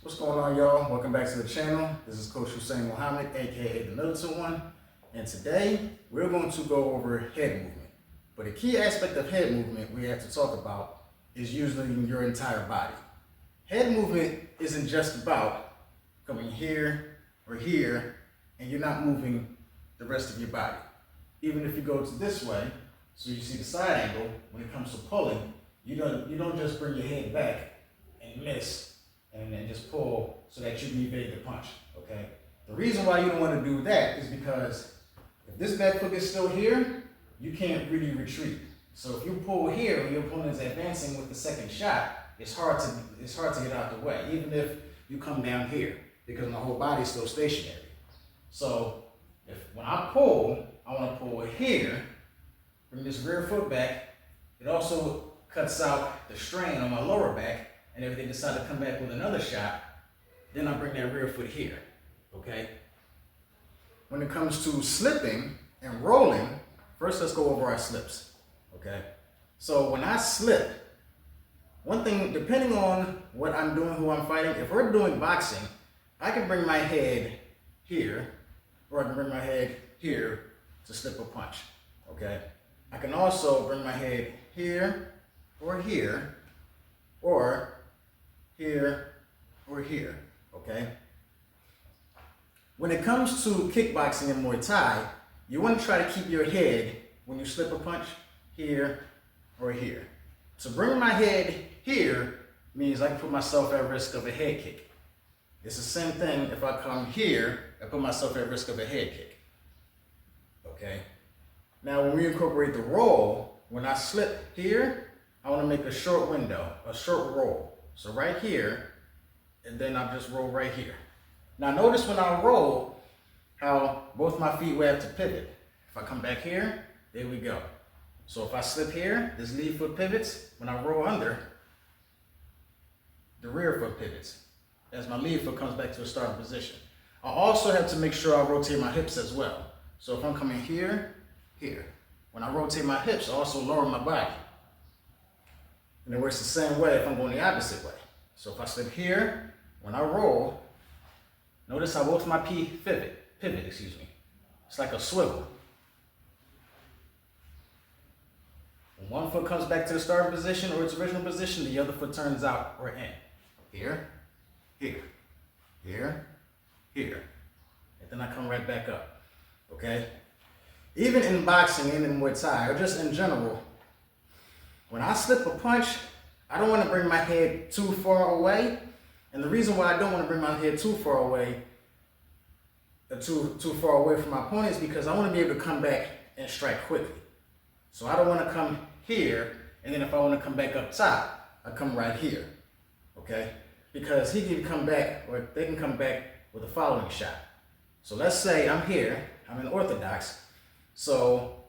What's going on, y'all? Welcome back to the channel. This is Coach Hussein Muhammad, aka the Militant One, and today we're going to go over head movement. But a key aspect of head movement we have to talk about is using your entire body. Head movement isn't just about coming here or here and you're not moving the rest of your body. Even if you go to this way, so you see the side angle, when it comes to pulling, you don't just bring your head back and miss and then just pull so that you can evade the punch, okay? The reason why you don't want to do that is because if this back foot is still here, you can't really retreat. So if you pull here and your opponent is advancing with the second shot, it's hard to get out the way, even if you come down here, because my whole body is still stationary. So when I pull, I want to pull here, bring this rear foot back. It also cuts out the strain on my lower back. And if they decide to come back with another shot, then I bring that rear foot here, okay? When it comes to slipping and rolling, first let's go over our slips, okay? So when I slip, one thing, depending on what I'm doing, who I'm fighting, if we're doing boxing, I can bring my head here, or I can bring my head here to slip a punch, okay? I can also bring my head here, or here, or here or here, okay? When it comes to kickboxing and Muay Thai, you want to try to keep your head, when you slip a punch, here or here. So bringing my head here means I can put myself at risk of a head kick. It's the same thing if I come here and put myself at risk of a head kick, okay? Now when we incorporate the roll, when I slip here, I want to make a short window, a short roll. So right here, and then I just roll right here. Now notice when I roll, how both my feet will have to pivot. If I come back here, there we go. So if I slip here, this lead foot pivots. When I roll under, the rear foot pivots as my lead foot comes back to a starting position. I also have to make sure I rotate my hips as well. So if I'm coming here, here. When I rotate my hips, I also lower my body. And it works the same way if I'm going the opposite way. So if I slip here, when I roll, notice how both my pivot, It's like a swivel. When one foot comes back to the starting position or its original position, the other foot turns out or in. Here, here, here, here. And then I come right back up, okay? Even in boxing and in Muay Thai, or just in general, when I slip a punch, I don't want to bring my head too far away. And the reason why I don't want to bring my head too far away, too far away from my opponent is because I want to be able to come back and strike quickly. So I don't want to come here, and then if I want to come back up top, I come right here, okay? Because he can come back, or they can come back with a following shot. So let's say I'm here, I'm in orthodox. So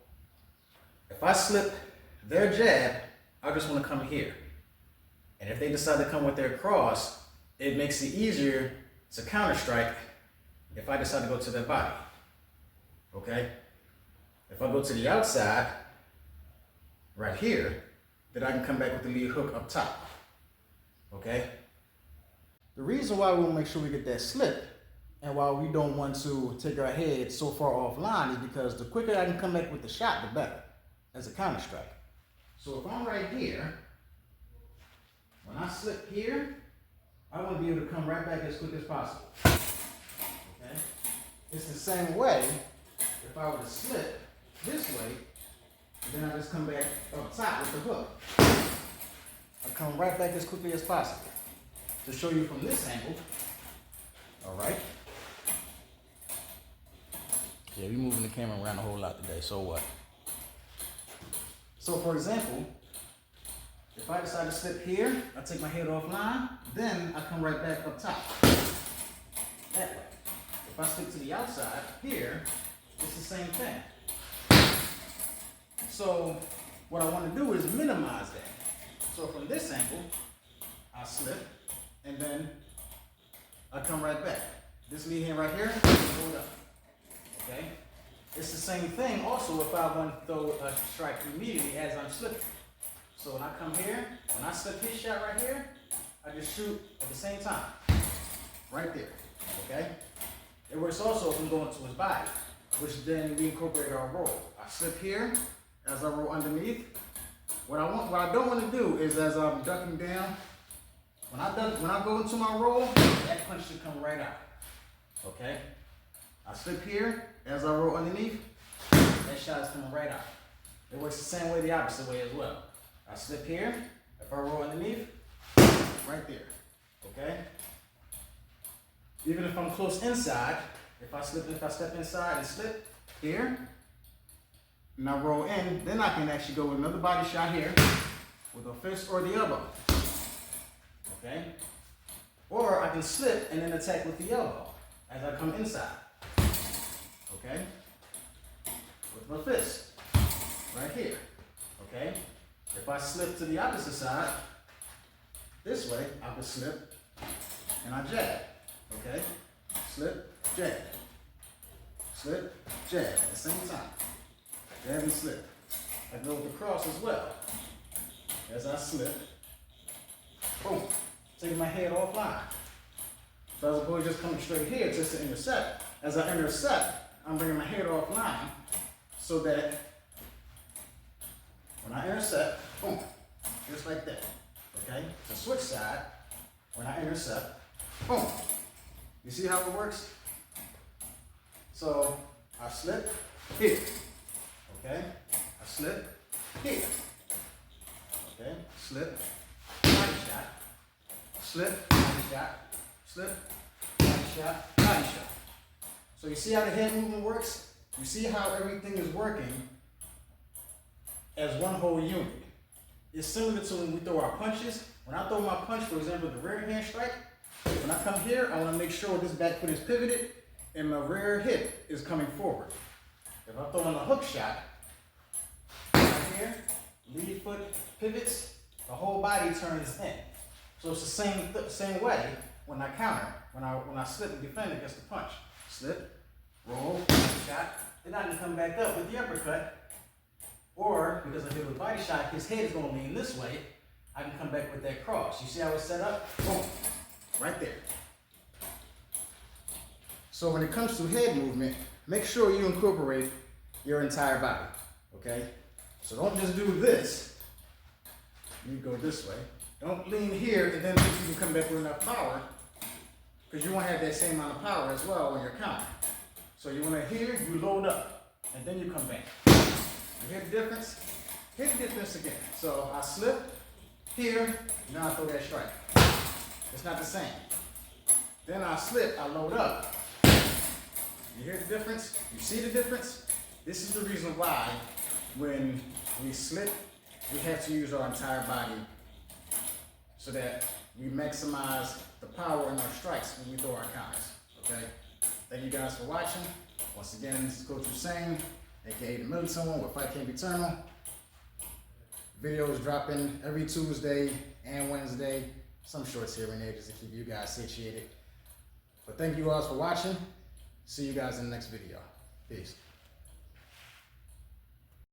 if I slip their jab, I just want to come here. And if they decide to come with their cross, it makes it easier to counter strike if I decide to go to their body, okay? If I go to the outside, right here, then I can come back with the lead hook up top, okay? The reason why we want to make sure we get that slip and why we don't want to take our head so far offline is because the quicker I can come back with the shot, the better, as a counter strike. So if I'm right here, when I slip here, I want to be able to come right back as quick as possible. Okay? It's the same way if I were to slip this way, and then I just come back up top with the hook. I come right back as quickly as possible. To show you from this angle, all right? Yeah, we're moving the camera around a whole lot today, so what? So for example, if I decide to slip here, I take my head offline, then I come right back up top, that way. If I slip to the outside, here, it's the same thing. So what I want to do is minimize that. So from this angle, I slip, and then I come right back. This lead hand right here, hold up, okay? It's the same thing also if I want to throw a strike immediately as I'm slipping. So when I come here, when I slip his shot right here, I just shoot at the same time. right there, okay? It works also if we go into his body, which then we incorporate our roll. I slip here as I roll underneath. What I don't want to do is as I'm ducking down, when I go into my roll, that punch should come right out, okay? I slip here as I roll underneath, that shot is coming right out. It works the same way, the opposite way as well. I slip here, if I roll underneath, right there, okay? Even if I'm close inside, if I step inside and slip here, and I roll in, then I can actually go with another body shot here with a fist or the elbow, okay? Or I can slip and then attack with the elbow as I come inside, okay? With my fist, right here, okay? If I slip to the opposite side, this way, I can slip and I jab, okay? Slip, jab. Slip, jab at the same time. Jab and slip. I go with the cross as well. As I slip, boom, take my head offline. So as opposed to just coming straight here just to intercept, as I intercept, I'm bringing my head offline so that when I intercept, boom, just like that, okay? The switch side, when I intercept, boom. You see how it works? So I slip here, okay? I slip here, okay? Slip, body shot, slip, body shot, slip, body shot, body shot. So you see how the head movement works? You see how everything is working as one whole unit. It's similar to when we throw our punches. When I throw my punch, for example, the rear hand strike, when I come here, I want to make sure this back foot is pivoted and my rear hip is coming forward. If I throw in a hook shot, right here, lead foot pivots, the whole body turns in. So it's the same way when I counter, when I slip and defend against the punch. Slip, roll, shot, then I can come back up with the uppercut. Or, because I did a body shot, his head is going to lean this way, I can come back with that cross. You see how it's set up? Boom. Right there. So when it comes to head movement, make sure you incorporate your entire body, okay? So don't just do this. You go this way. Don't lean here and then think you can come back with enough power, because you won't have that same amount of power as well when you're counting. So you want to here, you load up, and then you come back. You hear the difference? Hear the difference again. So I slip here, now I throw that strike. It's not the same. Then I slip, I load up. You hear the difference? You see the difference? This is the reason why when we slip, we have to use our entire body so that we maximize the power in our strikes when we throw our counters, okay? Thank you guys for watching. Once again, this is Coach Hussein, aka the Militant One with Fight Camp Eternal. Videos dropping every Tuesday and Wednesday. Some shorts here and there just to keep you guys satiated. But thank you all for watching. See you guys in the next video. Peace.